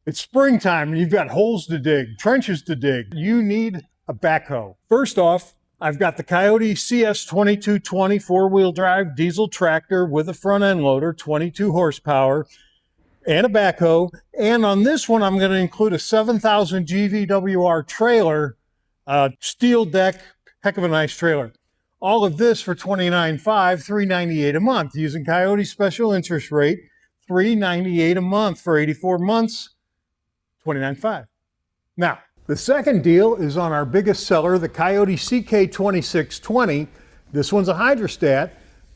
It's springtime and you've got holes to dig, trenches to dig. You need a backhoe. First off, I've got the KIOTI CS2220 four-wheel drive diesel tractor with a front end loader, 22 horsepower, and a backhoe. And on this one, I'm going to include a 7,000 GVWR trailer, steel deck, heck of a nice trailer. All of this for $29,500, $398 a month, using KIOTI special interest rate, $398 a month for 84 months, $29,500. Now, the second deal is on our biggest seller, the KIOTI CK2620. This one's a hydrostat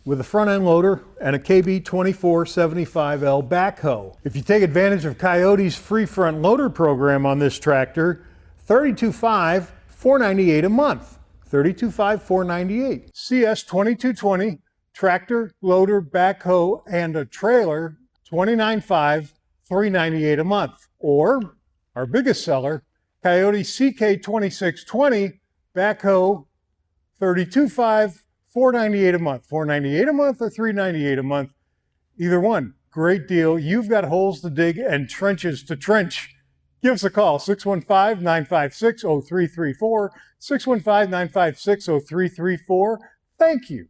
with a front end loader and a KB2475L backhoe. If you take advantage of KIOTI's free front loader program on this tractor, $32,500, $498 a month. $32,500, $498. CS2220, tractor, loader, backhoe, and a trailer, $29,500, $398 a month. Or our biggest seller, KIOTI CK2620, backhoe, $32,500, $498 a month. $498 a month or $398 a month. Either one, great deal. You've got holes to dig and trenches to trench. Give us a call, 615-956-0334, 615-956-0334. Thank you.